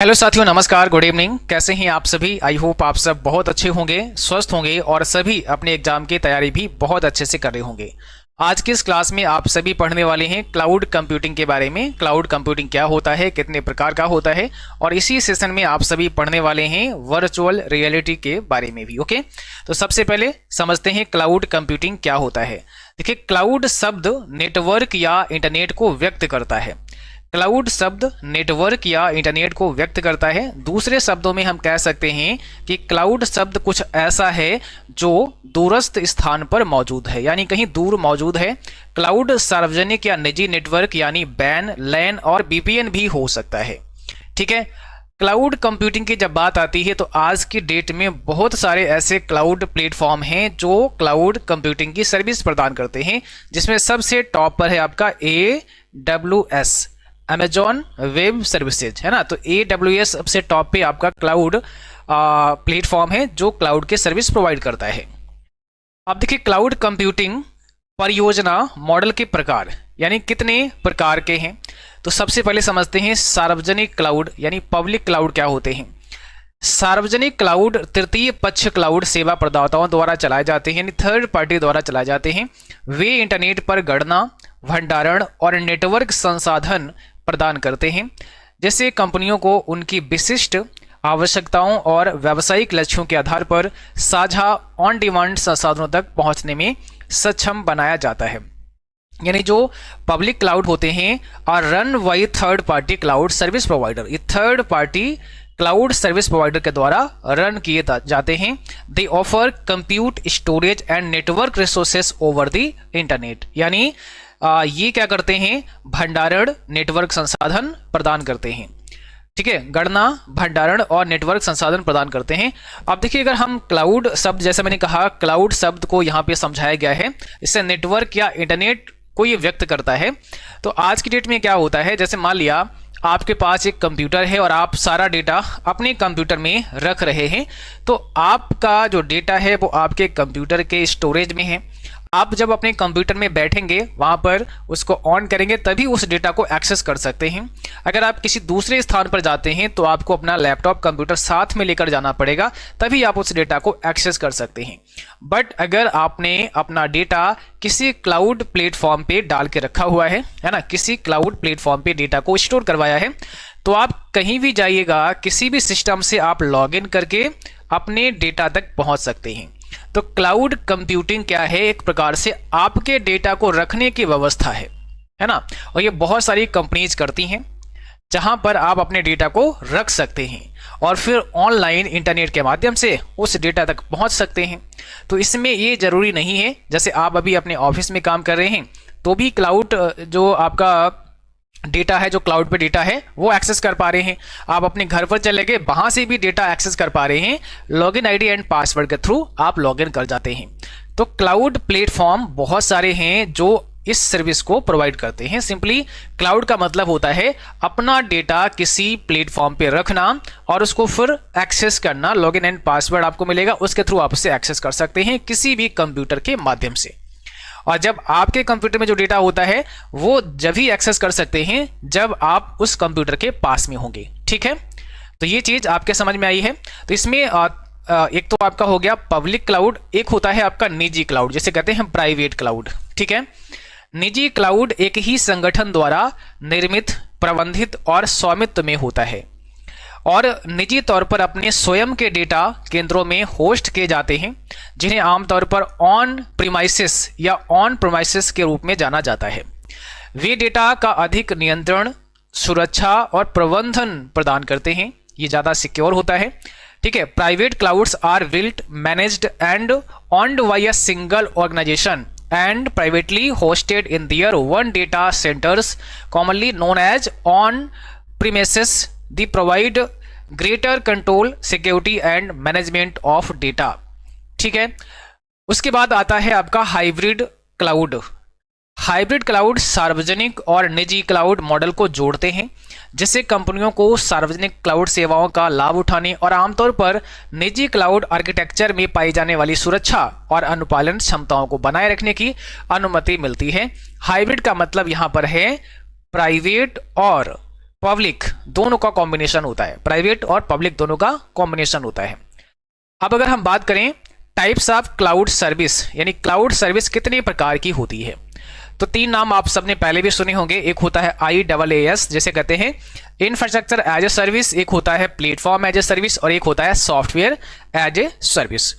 Hello साथियों, नमस्कार, good evening. कैसे हैं आप सभी? आई होप आप सब बहुत अच्छे होंगे, स्वस्थ होंगे और सभी अपने एग्जाम की तैयारी भी बहुत अच्छे से कर रहे होंगे। आज की इस क्लास में आप सभी पढ़ने वाले हैं क्लाउड कंप्यूटिंग के बारे में। क्लाउड कंप्यूटिंग क्या होता है, कितने प्रकार का होता है, और इसी सेशन में आप सभी पढ़ने वाले हैं वर्चुअल रियलिटी के बारे में भी। ओके, तो सबसे पहले समझते हैं क्लाउड कंप्यूटिंग क्या होता है। देखिए, क्लाउड शब्द नेटवर्क या इंटरनेट को व्यक्त करता है। क्लाउड शब्द नेटवर्क या इंटरनेट को व्यक्त करता है। दूसरे शब्दों में हम कह सकते हैं कि क्लाउड शब्द कुछ ऐसा है जो दूरस्थ स्थान पर मौजूद है, यानी कहीं दूर मौजूद है। क्लाउड सार्वजनिक या निजी नेटवर्क यानी बैन, लैन और वीपीएन भी हो सकता है। ठीक है, क्लाउड कंप्यूटिंग की जब बात आती है तो आज की डेट में बहुत सारे ऐसे क्लाउड प्लेटफॉर्म हैं जो क्लाउड कंप्यूटिंग की सर्विस प्रदान करते हैं, जिसमें सबसे टॉप पर है आपका AWS, अमेजॉन वेब सर्विसेज, है ना। तो AWS सबसे टॉप पे आपका क्लाउड प्लेटफॉर्म है जो क्लाउड के सर्विस प्रोवाइड करता है। अब देखिए, क्लाउड कंप्यूटिंग परियोजना मॉडल के प्रकार यानी कितने प्रकार के हैं। तो सबसे पहले समझते हैं सार्वजनिक क्लाउड यानी पब्लिक क्लाउड क्या होते हैं। सार्वजनिक क्लाउड तृतीय पक्ष क्लाउड सेवा प्रदाताओं द्वारा चलाए जाते हैं, यानी थर्ड पार्टी द्वारा चलाए जाते हैं। वे इंटरनेट पर गणना, भंडारण और नेटवर्क संसाधन प्रदान करते हैं, जैसे कंपनियों को उनकी विशिष्ट आवश्यकताओं और व्यावसायिक लक्ष्यों के आधार पर साझा ऑन डिमांड संसाधनों तक पहुंचने में सक्षम बनाया जाता है। यानी जो पब्लिक क्लाउड होते हैं और run by third party cloud service provider, ये third party cloud service provider के द्वारा रन किए जाते हैं। They offer compute, storage and network resources over the internet, यानी ये क्या करते हैं, भंडारण, नेटवर्क संसाधन प्रदान करते हैं। ठीक है, गणना, भंडारण और नेटवर्क संसाधन प्रदान करते हैं। अब देखिए, अगर हम क्लाउड शब्द, जैसे मैंने कहा, क्लाउड शब्द को यहाँ पे समझाया गया है, इससे नेटवर्क या इंटरनेट को ये व्यक्त करता है। तो आज की डेट में क्या होता है, जैसे मान लिया आपके पास एक कंप्यूटर है और आप सारा डेटा अपने कंप्यूटर में रख रहे हैं, तो आपका जो डेटा है वो आपके कंप्यूटर के स्टोरेज में है। आप जब अपने कंप्यूटर में बैठेंगे, वहां पर उसको ऑन करेंगे, तभी उस डेटा को एक्सेस कर सकते हैं। अगर आप किसी दूसरे स्थान पर जाते हैं तो आपको अपना लैपटॉप, कंप्यूटर साथ में लेकर जाना पड़ेगा, तभी आप उस डेटा को एक्सेस कर सकते हैं। बट अगर आपने अपना डेटा किसी क्लाउड प्लेटफॉर्म पे डाल के रखा हुआ है ना, किसी क्लाउड प्लेटफॉर्म पे डेटा को स्टोर करवाया है, तो आप कहीं भी जाइएगा, किसी भी सिस्टम से आप लॉग इन करके अपने डेटा तक पहुंच सकते हैं। तो क्लाउड कंप्यूटिंग क्या है, एक प्रकार से आपके डेटा को रखने की व्यवस्था है ना। और ये बहुत सारी कंपनीज करती हैं जहां पर आप अपने डेटा को रख सकते हैं और फिर ऑनलाइन इंटरनेट के माध्यम से उस डेटा तक पहुंच सकते हैं। तो इसमें ये जरूरी नहीं है, जैसे आप अभी अपने ऑफिस में काम कर रहे हैं तो भी क्लाउड जो आपका डेटा है, जो क्लाउड पे डेटा है, वो एक्सेस कर पा रहे हैं। आप अपने घर पर चले गए, वहां से भी डेटा एक्सेस कर पा रहे हैं। लॉगिन आईडी एंड पासवर्ड के थ्रू आप लॉगिन कर जाते हैं। तो क्लाउड प्लेटफॉर्म बहुत सारे हैं जो इस सर्विस को प्रोवाइड करते हैं। सिंपली क्लाउड का मतलब होता है अपना डेटा किसी प्लेटफॉर्म पे रखना और उसको फिर एक्सेस करना। लॉगिन एंड पासवर्ड आपको मिलेगा, उसके थ्रू आप उसे एक्सेस कर सकते हैं किसी भी कंप्यूटर के माध्यम से। और जब आपके कंप्यूटर में जो डेटा होता है वो जब ही एक्सेस कर सकते हैं जब आप उस कंप्यूटर के पास में होंगे। ठीक है, तो ये चीज आपके समझ में आई है। तो इसमें एक तो आपका हो गया पब्लिक क्लाउड, एक होता है आपका निजी क्लाउड, जैसे कहते हैं प्राइवेट क्लाउड। ठीक है, निजी क्लाउड एक ही संगठन द्वारा निर्मित, प्रबंधित और स्वामित्व में होता है और निजी तौर पर अपने स्वयं के डेटा केंद्रों में होस्ट किए जाते हैं, जिन्हें आमतौर पर ऑन प्रीमाइसेस या ऑन प्रीमाइसेस के रूप में जाना जाता है। वे डेटा का अधिक नियंत्रण, सुरक्षा और प्रबंधन प्रदान करते हैं, ये ज़्यादा सिक्योर होता है। ठीक है, private clouds are built, managed and owned by a single organisation and privately hosted in their own data centers, commonly known as on premises. They provide greater control, security and management of data. ठीक है, उसके बाद आता है आपका hybrid cloud. Hybrid cloud सार्वजनिक और निजी क्लाउड मॉडल को जोड़ते हैं, जिससे कंपनियों को सार्वजनिक क्लाउड सेवाओं का लाभ उठाने और आमतौर पर निजी क्लाउड आर्किटेक्चर में पाई जाने वाली सुरक्षा और अनुपालन क्षमताओं को बनाए रखने की अनुमति मिलती है। हाइब्रिड का मतलब यहां पर है प्राइवेट और पब्लिक दोनों का कॉम्बिनेशन होता है, प्राइवेट और पब्लिक दोनों का कॉम्बिनेशन होता है। अब अगर हम बात करें टाइप्स ऑफ क्लाउड सर्विस, यानी क्लाउड सर्विस कितने प्रकार की होती है, तो तीन नाम आप सबने पहले भी सुने होंगे। एक होता है IaaS जैसे कहते हैं इंफ्रास्ट्रक्चर एज ए सर्विस, एक होता है प्लेटफॉर्म एज ए सर्विस और एक होता है सॉफ्टवेयर एज ए सर्विस।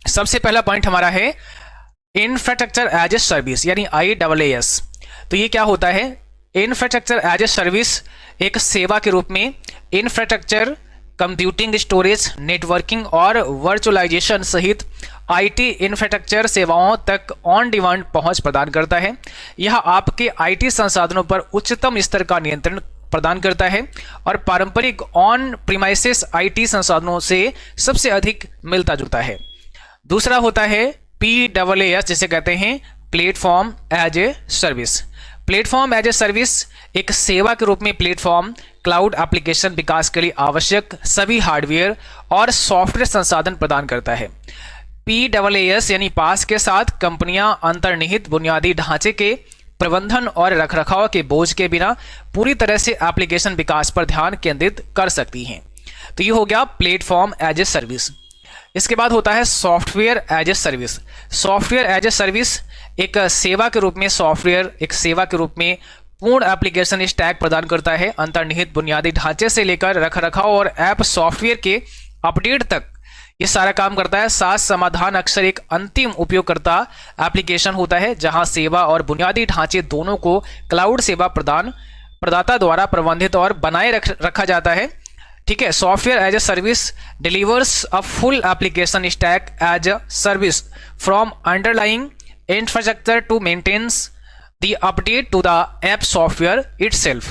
सबसे पहला पॉइंट हमारा है इंफ्रास्ट्रक्चर एज ए सर्विस यानी IaaS। तो ये क्या होता है? इंफ्रास्ट्रक्चर एज ए सर्विस एक सेवा के रूप में इंफ्रास्ट्रक्चर, कंप्यूटिंग, स्टोरेज, नेटवर्किंग और वर्चुअलाइजेशन सहित आईटी इंफ्रास्ट्रक्चर सेवाओं तक ऑन डिमांड पहुंच प्रदान करता है। यह आपके आईटी संसाधनों पर उच्चतम स्तर का नियंत्रण प्रदान करता है और पारंपरिक ऑन प्रीमाइसेस आईटी संसाधनों से सबसे अधिक मिलता जुलता है। दूसरा होता है PaaS जिसे कहते हैं platform as a service. Platform as a service एक सेवा के रूप में प्लेटफॉर्म क्लाउड एप्लीकेशन विकास के लिए आवश्यक सभी हार्डवेयर और सॉफ्टवेयर संसाधन प्रदान करता है। PaaS यानी पास के साथ कंपनियां अंतर्निहित बुनियादी ढांचे के प्रबंधन और रखरखाव के बोझ के बिना पूरी तरह से एप्लीकेशन विकास पर ध्यान केंद्रित कर सकती हैं। तो ये हो गया प्लेटफॉर्म एज ए सर्विस। इसके बाद होता है software as a service. Software as a service एक सेवा के रूप में सॉफ्टवेयर एक सेवा के रूप में पूर्ण एप्लीकेशन स्टैक प्रदान करता है। अंतर्निहित बुनियादी ढांचे से लेकर रखरखाव और ऐप सॉफ्टवेयर के अपडेट तक ये सारा काम करता है। साथ समाधान अक्सर एक अंतिम उपयोगकर्ता एप्लीकेशन होता है जहां सेवा और बुनियादी ढांचे दोनों को क्लाउड सेवा प्रदाता द्वारा प्रबंधित और बनाए रखा जाता है। ठीक है, software as a service delivers a full application stack as a service from underlying infrastructure to maintains the update to the app software itself.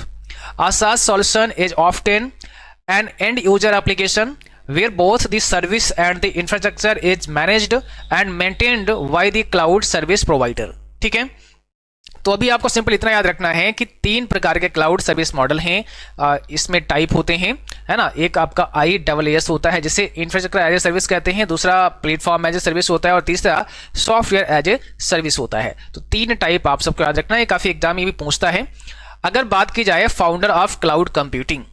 A SaaS solution is often an end user application where both the service and the infrastructure is managed and maintained by the cloud service provider. ठीक है, तो अभी आपको simple इतना याद रखना है कि तीन प्रकार के क्लाउड सर्विस मॉडल हैं, इसमें टाइप होते हैं, है ना। एक आपका IaaS होता है जिसे इंफ्रास्ट्रक्चर एज ए सर्विस कहते हैं, दूसरा प्लेटफॉर्म एज ए सर्विस होता है और तीसरा सॉफ्टवेयर एज ए सर्विस होता है। तो तीन टाइप आप सबको याद रखना है, काफी एग्जाम ये भी पूछता है। अगर बात की जाए फाउंडर ऑफ क्लाउड कंप्यूटिंग,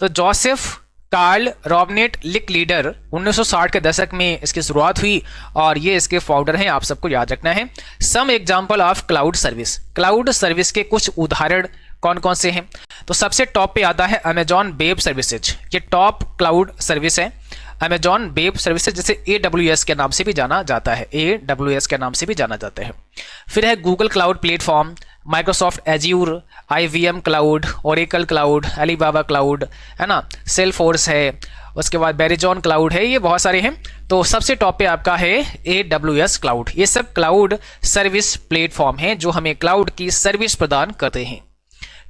तो जोसेफ कार्ल रॉबनेट लिकलीडर 1960 के दशक में इसकी शुरुआत हुई और ये इसके फाउंडर हैं, आप सबको याद रखना है। Some example of cloud service. Cloud service के कुछ उदाहरण कौन कौन से हैं? तो सबसे टॉप पे आता है अमेजॉन वेब सर्विसेज, ये टॉप क्लाउड सर्विस है। अमेजॉन वेब सर्विसेज जिसे AWS के नाम से भी जाना जाता है, AWS के नाम से भी जाना जाता है। फिर है Google cloud platform, Microsoft Azure, IBM cloud, Oracle cloud, Alibaba cloud, है ना, सेल्सफोर्स है, उसके बाद वेरिजॉन क्लाउड है, ये बहुत सारे हैं। तो सबसे टॉप पे आपका है AWS क्लाउड। ये सब क्लाउड सर्विस प्लेटफॉर्म हैं जो हमें क्लाउड की सर्विस प्रदान करते हैं।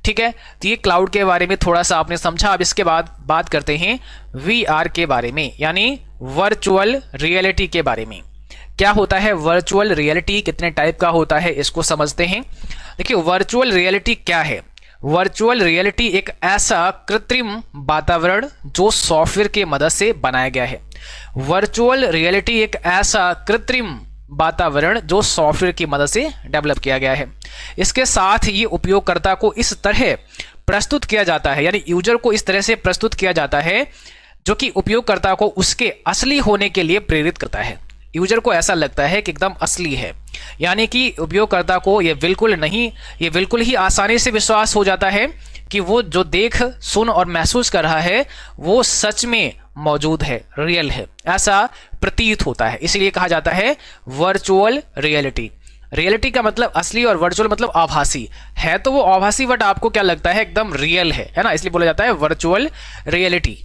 ठीक है, तो ये क्लाउड के बारे में थोड़ा सा आपने समझा। अब इसके बाद बात करते हैं VR के बारे में, यानी वर्चुअल रियलिटी के बारे में। क्या होता है वर्चुअल रियलिटी, कितने टाइप का होता है, इसको समझते हैं। देखिए वर्चुअल रियलिटी क्या है? वर्चुअल रियलिटी एक ऐसा कृत्रिम वातावरण जो सॉफ्टवेयर की मदद से बनाया गया है। वर्चुअल रियलिटी एक ऐसा कृत्रिम वातावरण जो सॉफ्टवेयर की मदद से डेवलप किया गया है। इसके साथ ये उपयोगकर्ता को इस तरह प्रस्तुत किया जाता है, यानी यूजर को इस तरह से प्रस्तुत किया जाता है जो कि उपयोगकर्ता को उसके असली होने के लिए प्रेरित करता है। यूजर को ऐसा लगता है कि एकदम असली है, यानी कि उपयोगकर्ता को ये बिल्कुल ही आसानी से विश्वास हो जाता है कि वो जो देख सुन और महसूस कर रहा है वो सच में मौजूद है, रियल है, ऐसा प्रतीत होता है। इसलिए कहा जाता है वर्चुअल रियलिटी। रियलिटी का मतलब असली और वर्चुअल मतलब आभासी है, तो वो आभासी बट आपको क्या लगता है एकदम रियल है ना, इसलिए बोला जाता है virtual reality.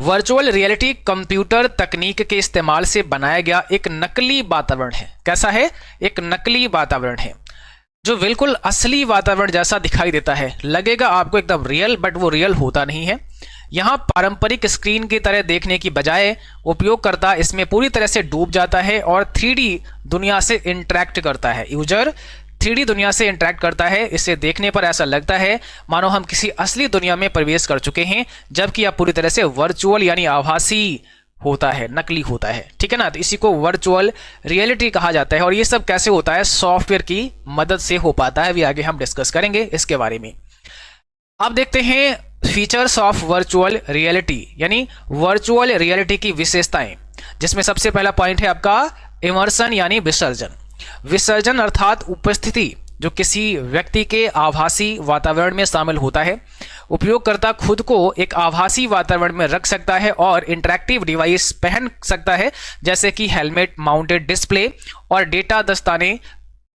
Virtual reality computer तकनीक के इस्तेमाल से बनाया गया एक नकली वातावरण है। कैसा है? एक नकली वातावरण है जो बिल्कुल असली वातावरण जैसा दिखाई देता है, लगेगा आपको एकदम रियल, बट वो रियल होता नहीं है। यहाँ पारंपरिक स्क्रीन की तरह देखने की बजाय उपयोगकर्ता इसमें पूरी तरह से डूब जाता है और 3D दुनिया से इंटरेक्ट करता है। यूजर 3D दुनिया से इंटरेक्ट करता है। इसे देखने पर ऐसा लगता है मानो हम किसी असली दुनिया में प्रवेश कर चुके हैं, जबकि यह पूरी तरह से वर्चुअल यानी आभासी होता है, नकली होता है। ठीक है ना, तो इसी को वर्चुअल रियलिटी कहा जाता है। और ये सब कैसे होता है? सॉफ्टवेयर की मदद से हो पाता है, अभी आगे हम डिस्कस करेंगे इसके बारे में। अब देखते हैं फीचर्स ऑफ वर्चुअल रियलिटी, यानी वर्चुअल रियलिटी की विशेषताएं, जिसमें सबसे पहला पॉइंट है आपका इमर्सन यानी विसर्जन। विसर्जन अर्थात उपस्थिति जो किसी व्यक्ति के आभासी वातावरण में शामिल होता है। उपयोगकर्ता खुद को एक आभासी वातावरण में रख सकता है और इंटरैक्टिव डिवाइस पहन सकता है, जैसे कि हेलमेट माउंटेड डिस्प्ले और डेटा दस्ताने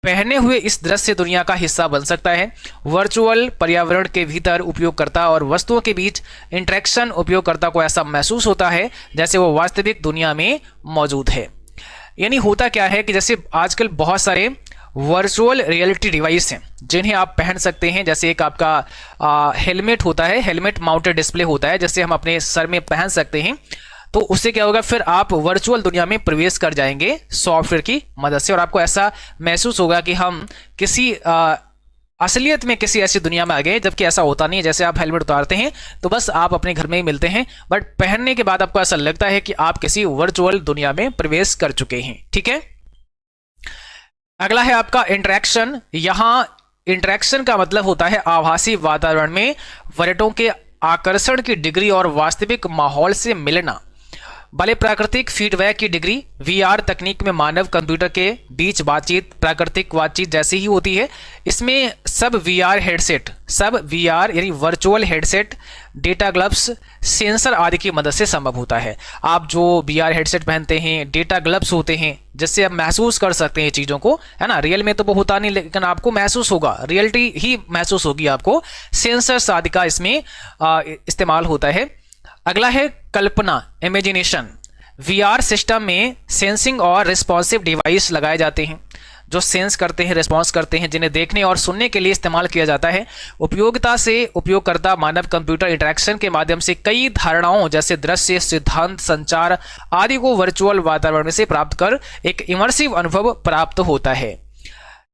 पहने हुए इस दृश्य दुनिया का हिस्सा बन सकता है। वर्चुअल पर्यावरण के भीतर उपयोगकर्ता और वस्तुओं के बीच इंटरेक्शन उपयोगकर्ता को ऐसा महसूस होता है जैसे वो वास्तविक दुनिया में मौजूद है। यानी होता क्या है कि जैसे आजकल बहुत सारे वर्चुअल रियलिटी डिवाइस हैं जिन्हें आप पहन सकते हैं, जैसे एक आपका हेलमेट होता है, हेलमेट माउंटेड डिस्प्ले होता है, जैसे हम अपने सर में पहन सकते हैं। तो उससे क्या होगा, फिर आप वर्चुअल दुनिया में प्रवेश कर जाएंगे सॉफ्टवेयर की मदद से, और आपको ऐसा महसूस होगा कि हम किसी असलियत में किसी ऐसी दुनिया में आ गए, जबकि ऐसा होता नहीं है। जैसे आप हेलमेट उतारते हैं तो बस आप अपने घर में ही मिलते हैं, बट पहनने के बाद आपको ऐसा लगता है कि आप किसी वर्चुअल दुनिया में प्रवेश कर चुके हैं। ठीक है, अगला है आपका इंटरेक्शन। यहां इंटरेक्शन का मतलब होता है आभासी वातावरण में पर्यटकों के आकर्षण की डिग्री और वास्तविक माहौल से मिलना। भले प्राकृतिक फीडबैक की डिग्री वीआर तकनीक में मानव कंप्यूटर के बीच बातचीत प्राकृतिक बातचीत जैसी ही होती है। इसमें सब वीआर हेडसेट, सब वीआर यानी virtual headset, data gloves, sensor आदि की मदद से संभव होता है। आप जो वीआर हेडसेट पहनते हैं, डेटा ग्लव्स होते हैं, जिससे आप महसूस कर सकते हैं चीज़ों को, है ना। रियल में तो वो होता नहीं, लेकिन आपको महसूस होगा, रियलिटी ही महसूस होगी आपको। सेंसर्स आदि का इसमें इस्तेमाल होता है। अगला है कल्पना, इमेजिनेशन। वीआर सिस्टम में सेंसिंग और रिस्पॉन्सिव डिवाइस लगाए जाते हैं जो सेंस करते हैं, रिस्पॉन्स करते हैं, जिन्हें देखने और सुनने के लिए इस्तेमाल किया जाता है। उपयोगिता से उपयोगकर्ता मानव कंप्यूटर इंटरेक्शन के माध्यम से कई धारणाओं जैसे दृश्य, सिद्धांत, संचार आदि को वर्चुअल वातावरण में से प्राप्त कर एक इमर्सिव अनुभव प्राप्त होता है।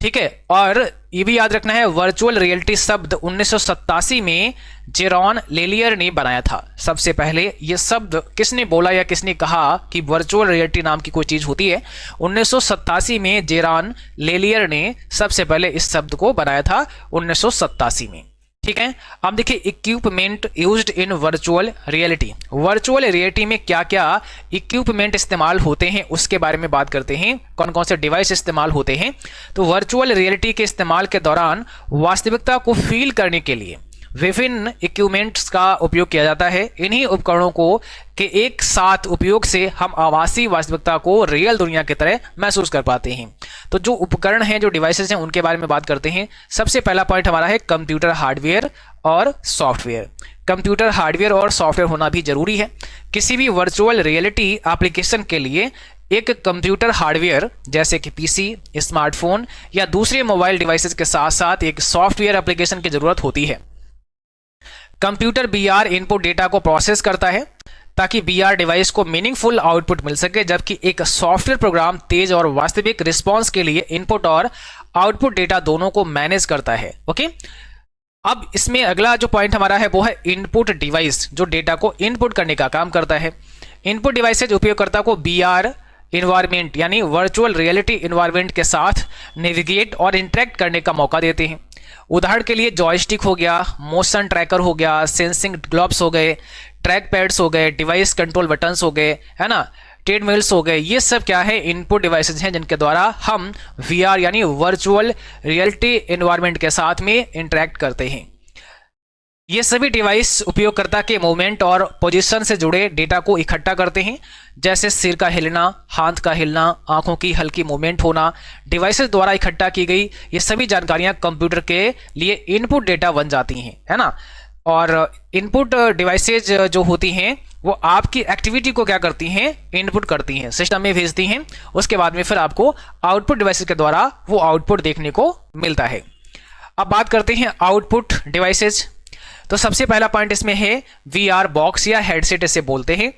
ठीक है, और ये भी याद रखना है वर्चुअल रियलिटी शब्द 1987 में जेरॉन लेलियर ने बनाया था। सबसे पहले ये शब्द किसने बोला या किसने कहा कि वर्चुअल रियलिटी नाम की कोई चीज होती है? 1987 में जेरॉन लेलियर ने सबसे पहले इस शब्द को बनाया था, 1987 में। ठीक है, अब देखिए equipment used in virtual reality. Virtual reality में क्या क्या इक्विपमेंट इस्तेमाल होते हैं उसके बारे में बात करते हैं, कौन कौन से डिवाइस इस्तेमाल होते हैं। तो वर्चुअल रियलिटी के इस्तेमाल के दौरान वास्तविकता को फील करने के लिए विभिन्न इक्विपमेंट्स का उपयोग किया जाता है। इन्हीं उपकरणों को के एक साथ उपयोग से हम आभासी वास्तविकता को रियल दुनिया की तरह महसूस कर पाते हैं। तो जो उपकरण हैं, जो डिवाइसेस हैं, उनके बारे में बात करते हैं। सबसे पहला पॉइंट हमारा है कंप्यूटर हार्डवेयर और सॉफ्टवेयर। कंप्यूटर हार्डवेयर और सॉफ्टवेयर होना भी जरूरी है। किसी भी वर्चुअल रियलिटी एप्लीकेशन के लिए एक कंप्यूटर हार्डवेयर जैसे कि पीसी, स्मार्टफोन या दूसरे मोबाइल डिवाइसेस के साथ साथ एक सॉफ्टवेयर एप्लीकेशन की जरूरत होती है। कंप्यूटर बीआर इनपुट डेटा को प्रोसेस करता है ताकि बीआर डिवाइस को मीनिंगफुल आउटपुट मिल सके, जबकि एक सॉफ्टवेयर प्रोग्राम तेज और वास्तविक रिस्पांस के लिए इनपुट और आउटपुट डेटा दोनों को मैनेज करता है। ओके, अब इसमें अगला जो पॉइंट हमारा है वो है इनपुट डिवाइस, जो डेटा को इनपुट करने का काम करता है। इनपुट डिवाइसेज उपयोगकर्ता को बीआर इन्वायरमेंट यानी वर्चुअल रियलिटी इन्वायरमेंट के साथ नेविगेट और इंटरेक्ट करने का मौका देते हैं। उदाहरण के लिए जॉयस्टिक हो गया, मोशन ट्रैकर हो गया, सेंसिंग ग्लोब्स हो गए, ट्रैक पैड्स हो गए, डिवाइस कंट्रोल बटन्स हो गए, है ना, ट्रेडमिल्स हो गए। ये सब क्या है? इनपुट डिवाइसेज हैं जिनके द्वारा हम वीआर यानी वर्चुअल रियलिटी एनवायरनमेंट के साथ में इंटरेक्ट करते हैं। ये सभी डिवाइस उपयोगकर्ता के मूवमेंट और पोजीशन से जुड़े डेटा को इकट्ठा करते हैं, जैसे सिर का हिलना, हाथ का हिलना, आंखों की हल्की मूवमेंट होना। डिवाइसेस द्वारा इकट्ठा की गई ये सभी जानकारियां कंप्यूटर के लिए इनपुट डेटा बन जाती हैं, है ना। और इनपुट डिवाइसेज जो होती हैं वो आपकी एक्टिविटी को क्या करती हैं? इनपुट करती हैं, सिस्टम में भेजती हैं। उसके बाद में फिर आपको आउटपुट डिवाइसेज के द्वारा वो आउटपुट देखने को मिलता है। अब बात करते हैं आउटपुट डिवाइसेज। तो सबसे पहला पॉइंट इसमें है वीआर बॉक्स या हेडसेट इसे बोलते हैं।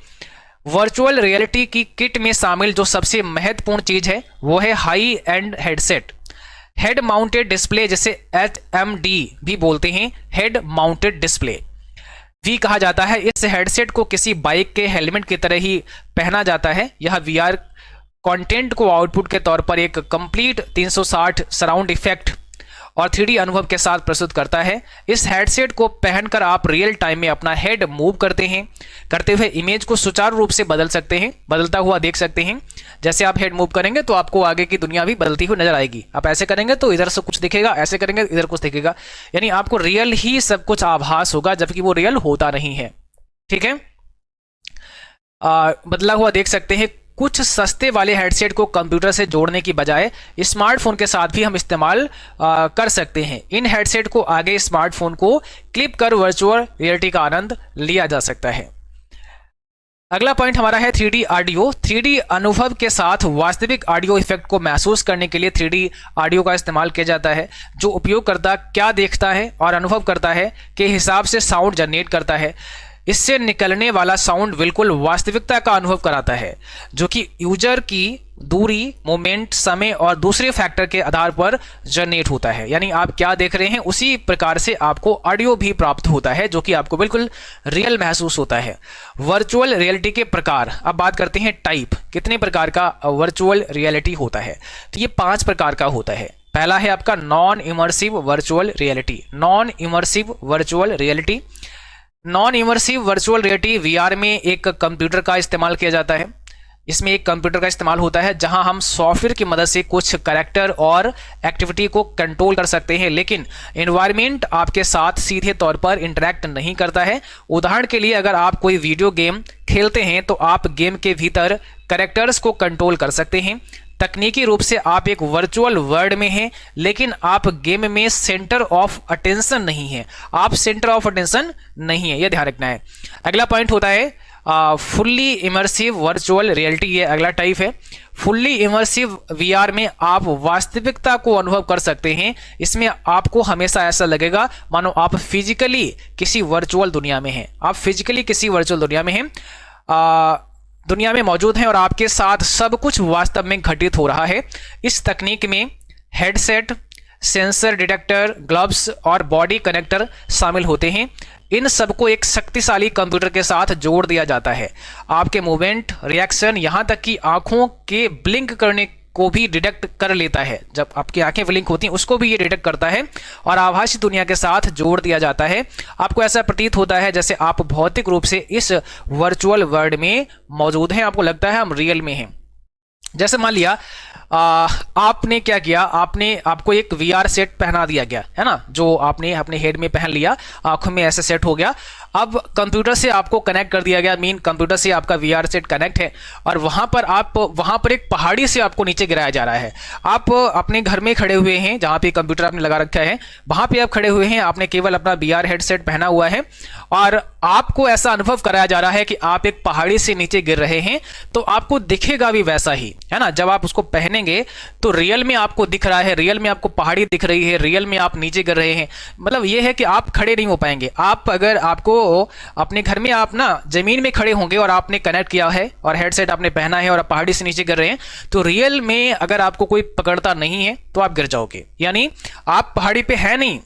वर्चुअल रियलिटी की किट में शामिल जो सबसे महत्वपूर्ण चीज है वो है high and headset. Head mounted display, जिसे HMD भी बोलते हैं, हेड माउंटेड डिस्प्ले भी कहा जाता है। इस हेडसेट को किसी बाइक के हेलमेट की तरह ही पहना जाता है। यह वीआर कंटेंट को आउटपुट के तौर पर एक कंप्लीट 360 सराउंड इफेक्ट और 3D अनुभव के साथ प्रस्तुत करता है। इस हेडसेट को पहनकर आप रियल टाइम में अपना हेड मूव करते हैं, करते हुए इमेज को सुचारू रूप से बदल सकते हैं, बदलता हुआ देख सकते हैं। जैसे आप हेड मूव करेंगे तो आपको आगे की दुनिया भी बदलती हुई नजर आएगी। आप ऐसे करेंगे तो इधर से कुछ दिखेगा, ऐसे करेंगे इधर कुछ दिखेगा, यानी आपको रियल ही सब कुछ आभास होगा, जबकि वो रियल होता नहीं है। ठीक है, बदला हुआ देख सकते हैं। कुछ सस्ते वाले हेडसेट को कंप्यूटर से जोड़ने की बजाय स्मार्टफोन के साथ भी हम इस्तेमाल कर सकते हैं। इन हेडसेट को आगे स्मार्टफोन को क्लिप कर वर्चुअल रियलिटी का आनंद लिया जा सकता है। अगला पॉइंट हमारा है 3D ऑडियो। 3D अनुभव के साथ वास्तविक ऑडियो इफेक्ट को महसूस करने के लिए 3D ऑडियो का इस्तेमाल किया जाता है, जो उपयोगकर्ता क्या देखता है और अनुभव करता है के हिसाब से साउंड जनरेट करता है। इससे निकलने वाला साउंड बिल्कुल वास्तविकता का अनुभव कराता है, जो कि यूजर की दूरी, मोमेंट, समय और दूसरे फैक्टर के आधार पर जनरेट होता है। यानी आप क्या देख रहे हैं उसी प्रकार से आपको ऑडियो भी प्राप्त होता है, जो कि आपको बिल्कुल रियल महसूस होता है। वर्चुअल रियलिटी के प्रकार, अब बात करते हैं टाइप, कितने प्रकार का वर्चुअल रियलिटी होता है। तो ये 5 प्रकार का होता है। पहला है आपका non immersive virtual reality. Non immersive virtual reality, non immersive virtual reality VR में एक कंप्यूटर का इस्तेमाल किया जाता है। इसमें एक कंप्यूटर का इस्तेमाल होता है जहां हम सॉफ्टवेयर की मदद से कुछ कैरेक्टर और एक्टिविटी को कंट्रोल कर सकते हैं, लेकिन एनवायरनमेंट आपके साथ सीधे तौर पर इंटरैक्ट नहीं करता है। उदाहरण के लिए अगर आप कोई वीडियो गेम खेलते हैं तो आप गेम के भीतर कैरेक्टर्स को कंट्रोल कर सकते हैं। तकनीकी रूप से आप एक वर्चुअल वर्ल्ड में हैं, लेकिन आप गेम में सेंटर ऑफ अटेंशन नहीं है। आप सेंटर ऑफ अटेंशन नहीं है, यह ध्यान रखना है। अगला पॉइंट होता है फुल्ली इमर्सिव वर्चुअल रियलिटी। ये अगला टाइप है। फुल्ली इमर्सिव वीआर में आप वास्तविकता को अनुभव कर सकते हैं। इसमें आपको हमेशा ऐसा लगेगा मानो आप फिजिकली किसी वर्चुअल दुनिया में हैं। आप फिजिकली किसी वर्चुअल दुनिया में हैं, दुनिया में मौजूद हैं और आपके साथ सब कुछ वास्तव में घटित हो रहा है। इस तकनीक में हेडसेट, सेंसर डिटेक्टर, ग्लव्स और बॉडी कनेक्टर शामिल होते हैं। इन सबको एक शक्तिशाली कंप्यूटर के साथ जोड़ दिया जाता है। आपके मूवमेंट, रिएक्शन, यहां तक कि आंखों के ब्लिंक करने को भी डिटेक्ट कर लेता है। जब आपकी आंखें ब्लिंक होती हैं उसको भी ये डिटेक्ट करता है और आभासी दुनिया के साथ जोड़ दिया जाता है। आपको ऐसा प्रतीत होता है जैसे आप भौतिक रूप से इस वर्चुअल वर्ल्ड में मौजूद हैं। आपको लगता है हम रियल में हैं। जैसे मान लिया आपने क्या किया, आपको एक वीआर सेट पहना दिया गया है ना, जो आपने अपने हेड में पहन लिया, आंखों में ऐसे सेट हो गया। अब कंप्यूटर से आपको कनेक्ट कर दिया गया, मीन कंप्यूटर से आपका वीआर सेट कनेक्ट है और वहां पर एक पहाड़ी से आपको नीचे गिराया जा रहा है। आप अपने घर में खड़े हुए हैं जहां पे कंप्यूटर आपने लगा रखा है, वहां पे आप खड़े हुए हैं, आपने केवल अपना वीआर हेडसेट पहना हुआ है और आपको ऐसा अनुभव कराया जा रहा है कि आप एक पहाड़ी से नीचे गिर रहे हैं। तो आपको दिखेगा भी वैसा ही, है ना। जब आप उसको पहनेंगे तो रियल में आपको दिख रहा है, रियल में आपको पहाड़ी दिख रही है, रियल में आप नीचे गिर रहे हैं। मतलब यह है कि आप खड़े नहीं हो पाएंगे। अगर आपको अपने घर में आप ना जमीन में खड़े होंगे और आपने कनेक्ट किया है और हेडसेट आपने पहना है और आप पहाड़ी से नीचे गिर रहे हैं, तो रियल में अगर आपको कोई पकड़ता नहीं है तो आप गिर जाओगे। यानी आप पहाड़ी पे है नहीं,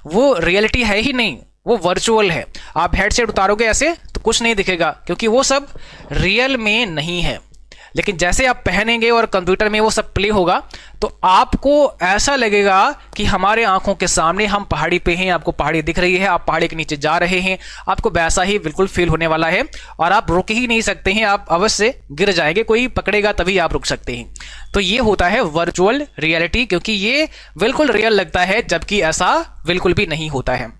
वो रियलिटी है ही नहीं, वो वर्चुअल है। आप हेडसेट उतारोगे ऐसे तो कुछ नहीं दिखेगा, क्योंकि वो सब रियल में नहीं है। लेकिन जैसे आप पहनेंगे और कंप्यूटर में वो सब प्ले होगा तो आपको ऐसा लगेगा कि हमारे आंखों के सामने हम पहाड़ी पे हैं, आपको पहाड़ी दिख रही है, आप पहाड़ी के नीचे जा रहे हैं। आपको वैसा ही बिल्कुल फील होने वाला है और आप रुक ही नहीं सकते हैं, आप अवश्य गिर जाएंगे, कोई पकड़ेगा तभी आप रुक सकते हैं। तो ये होता है वर्चुअल रियलिटी, क्योंकि ये बिल्कुल रियल लगता है जबकि ऐसा बिल्कुल भी नहीं होता है।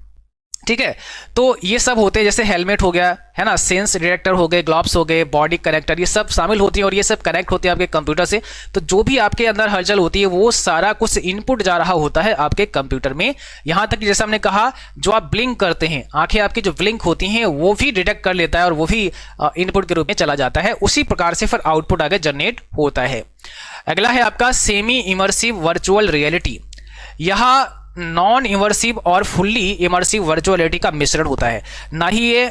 ठीक है, तो ये सब होते हैं, जैसे हेलमेट हो गया, है ना, सेंस डिटेक्टर हो गए, ग्लव्स हो गए, बॉडी कनेक्टर, ये सब शामिल होती है और ये सब कनेक्ट होते हैं आपके कंप्यूटर से। तो जो भी आपके अंदर हलचल होती है वो सारा कुछ इनपुट जा रहा होता है आपके कंप्यूटर में। यहां तक कि जैसे हमने कहा, जो आप ब्लिंक करते हैं, आंखें आपकी जो ब्लिंक होती हैं वो भी डिटेक्ट कर लेता है और वो भी इनपुट के रूप में चला जाता है। उसी प्रकार से फिर आउटपुट आगे जनरेट होता है। अगला है आपका सेमी इमर्सिव वर्चुअल रियलिटी। यह नॉन इमर्सिव और फुल्ली इमर्सिव वर्चुअल रियलिटी का मिश्रण होता है। ना ही ये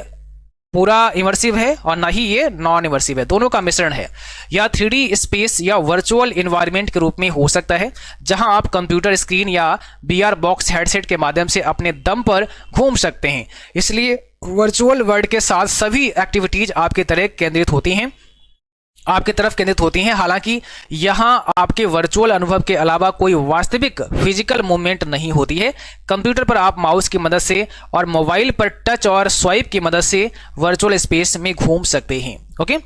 पूरा इमर्सिव है और ना ही ये नॉन इमर्सिव है, दोनों का मिश्रण है। या 3D स्पेस या वर्चुअल एनवायरनमेंट के रूप में हो सकता है, जहां आप कंप्यूटर स्क्रीन या VR बॉक्स हेडसेट के माध्यम से अपने दम पर घूम सकते हैं। इसलिए वर्चुअल वर्ल्ड के साथ सभी एक्टिविटीज आपकी तरह केंद्रित होती हैं। आपकी तरफ केंद्रित होती हैं। हालांकि यहाँ आपके वर्चुअल अनुभव के अलावा कोई वास्तविक फिजिकल मूवमेंट नहीं होती है। कंप्यूटर पर आप माउस की मदद से और मोबाइल पर टच और स्वाइप की मदद से वर्चुअल स्पेस में घूम सकते हैं। ओके,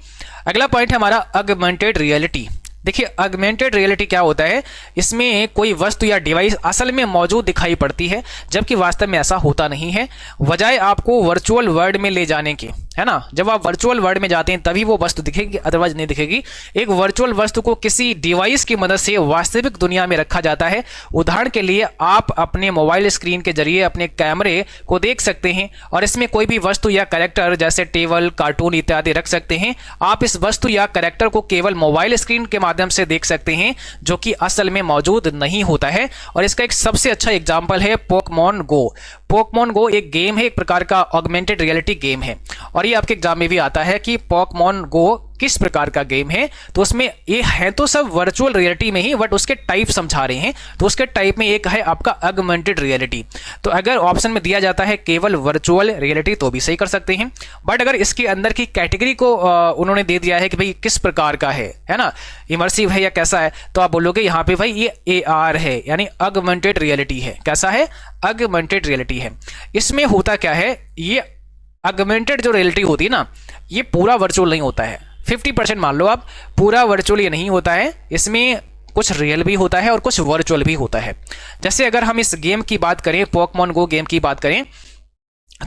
अगला पॉइंट है हमारा ऑगमेंटेड रियलिटी। देखिए, ऑगमेंटेड रियलिटी क्या होता है, इसमें कोई वस्तु या डिवाइस असल में मौजूद दिखाई पड़ती है, जबकि वास्तव में ऐसा होता नहीं है। बजाय आपको वर्चुअल वर्ल्ड में ले जाने के, है ना, जब आप वर्चुअल वर्ल्ड में जाते हैं तभी वो वस्तु दिखेगी, अदरवाइज नहीं दिखेगी। एक वर्चुअल वस्तु को किसी डिवाइस की मदद से वास्तविक दुनिया में रखा जाता है। उदाहरण के लिए आप अपने मोबाइल स्क्रीन के जरिए अपने कैमरे को देख सकते हैं और इसमें कोई भी वस्तु या कैरेक्टर जैसे टेबल, कार्टून इत्यादि रख सकते हैं। आप इस वस्तु या कैरेक्टर को केवल मोबाइल स्क्रीन के माध्यम से देख सकते हैं, जो कि असल में मौजूद नहीं होता है। और इसका एक सबसे अच्छा एग्जांपल है पोकेमॉन गो। पोकेमॉन गो एक गेम है, एक प्रकार का ऑगमेंटेड रियलिटी गेम है। और ये आपके एग्जाम में भी आता है कि पोकेमॉन गो किस प्रकार का गेम है। तो उसमें ये है तो सब वर्चुअल रियलिटी में ही, बट उसके टाइप समझा रहे हैं। तो उसके टाइप में एक है आपका ऑगमेंटेड रियलिटी। तो अगर ऑप्शन में दिया जाता है केवल वर्चुअल रियलिटी तो भी सही कर सकते हैं, बट अगर इसके अंदर की कैटेगरी को उन्होंने दे दिया है कि भाई किस प्रकार का है ना, इमर्सिव है या कैसा है, तो आप बोलोगे यहाँ पे भाई ये AR है, यानी ऑगमेंटेड रियलिटी है। कैसा है? ऑगमेंटेड रियलिटी है। इसमें होता क्या है, ये ऑगमेंटेड जो रियलिटी होती है ना, ये पूरा वर्चुअल नहीं होता है। 50% मान लो आप, पूरा वर्चुअल ये नहीं होता है। इसमें कुछ रियल भी होता है और कुछ वर्चुअल भी होता है। जैसे अगर हम इस गेम की बात करें, पोकेमॉन गो गेम की बात करें,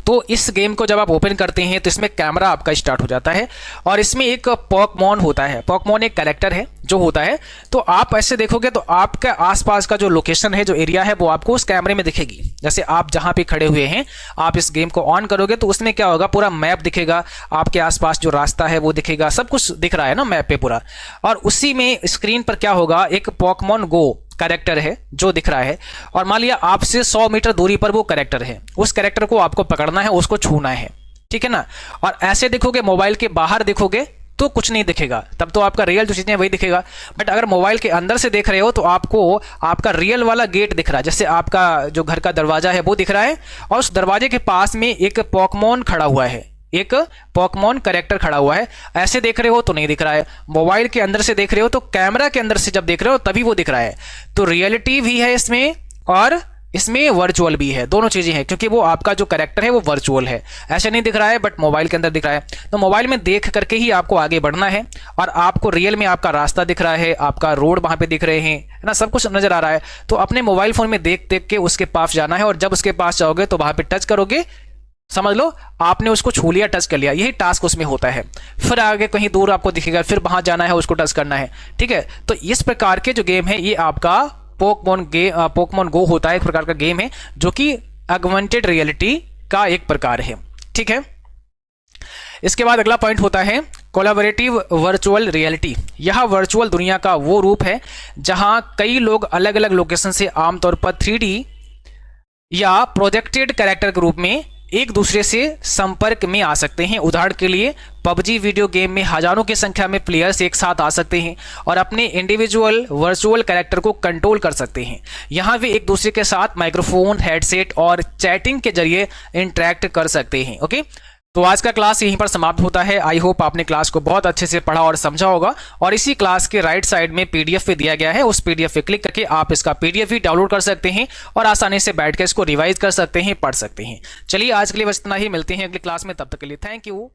तो इस गेम को जब आप ओपन करते हैं तो इसमें कैमरा आपका स्टार्ट हो जाता है और इसमें एक पोकेमॉन होता है। पोकेमॉन एक कैरेक्टर है जो होता है। तो आप ऐसे देखोगे तो आपके आसपास का जो लोकेशन है, जो एरिया है, वो आपको उस कैमरे में दिखेगी। जैसे आप जहां पे खड़े हुए हैं, आप इस गेम को ऑन करोगे तो उसमें क्या होगा, पूरा मैप दिखेगा, आपके आसपास जो रास्ता है वो दिखेगा, सब कुछ दिख रहा है ना मैप पे पूरा। और उसी में स्क्रीन पर क्या होगा, एक पोकेमॉन गो कैरेक्टर है जो दिख रहा है। और मान लिया आपसे 100 मीटर दूरी पर वो कैरेक्टर है, उस कैरेक्टर को आपको पकड़ना है, उसको छूना है, ठीक है ना। और ऐसे देखोगे, मोबाइल के बाहर देखोगे तो कुछ नहीं दिखेगा, तब तो आपका रियल जो चीजें हैं वही दिखेगा। बट अगर मोबाइल के अंदर से देख रहे हो तो आपको आपका रियल वाला गेट दिख रहा है। जैसे आपका जो घर का दरवाजा है वो दिख रहा है और उस दरवाजे के पास में एक पोकेमॉन खड़ा हुआ है, एक पोकेमॉन कैरेक्टर खड़ा हुआ है। ऐसे देख रहे हो तो नहीं दिख रहा है, मोबाइल के अंदर से देख रहे हो तो कैमरा के अंदर से जब देख रहे हो तभी वो दिख रहा है। तो रियलिटी भी है इसमें और इसमें वर्चुअल भी है, दोनों चीजें हैं, क्योंकि वो आपका जो कैरेक्टर है वो वर्चुअल है, ऐसे नहीं दिख रहा है, बट मोबाइल के अंदर दिख रहा है। तो मोबाइल में देख करके ही आपको आगे बढ़ना है और आपको रियल में आपका रास्ता दिख रहा है, आपका रोड वहां पे दिख रहे हैं, है ना, सब कुछ नजर आ रहा है। तो अपने मोबाइल फोन में देख देख के उसके पास जाना है और जब उसके पास जाओगे तो वहां पे टच करोगे, समझ लो आपने उसको छू लिया, टच कर लिया, यही टास्क उसमें होता है। फिर आगे कहीं दूर आपको दिखेगा, फिर वहां जाना है, उसको टच करना है, ठीक है। तो इस प्रकार के जो गेम है ये आपका पोकेमॉन गो होता है, एक प्रकार का गेम है जो कि ऑगमेंटेड रियलिटी का एक प्रकार है, ठीक है। इसके बाद अगला पॉइंट होता है कोलैबोरेटिव वर्चुअल रियलिटी। यह वर्चुअल दुनिया का वो रूप है जहां कई लोग अलग अलग लोकेशन से आमतौर पर 3D या प्रोजेक्टेड कैरेक्टर के रूप में एक दूसरे से संपर्क में आ सकते हैं। उदाहरण के लिए पबजी वीडियो गेम में हजारों की संख्या में प्लेयर्स एक साथ आ सकते हैं और अपने इंडिविजुअल वर्चुअल कैरेक्टर को कंट्रोल कर सकते हैं। यहाँ वे एक दूसरे के साथ माइक्रोफोन, हेडसेट और चैटिंग के जरिए इंटरेक्ट कर सकते हैं। ओके, तो आज का क्लास यहीं पर समाप्त होता है। आई होप आपने क्लास को बहुत अच्छे से पढ़ा और समझा होगा। और इसी क्लास के राइट साइड में PDF भी दिया गया है, उस PDF पे क्लिक करके आप इसका PDF भी डाउनलोड कर सकते हैं और आसानी से बैठ कर इसको रिवाइज कर सकते हैं, पढ़ सकते हैं। चलिए आज के लिए बस इतना ही, मिलते हैं अगली क्लास में, तब तक के लिए थैंक यू।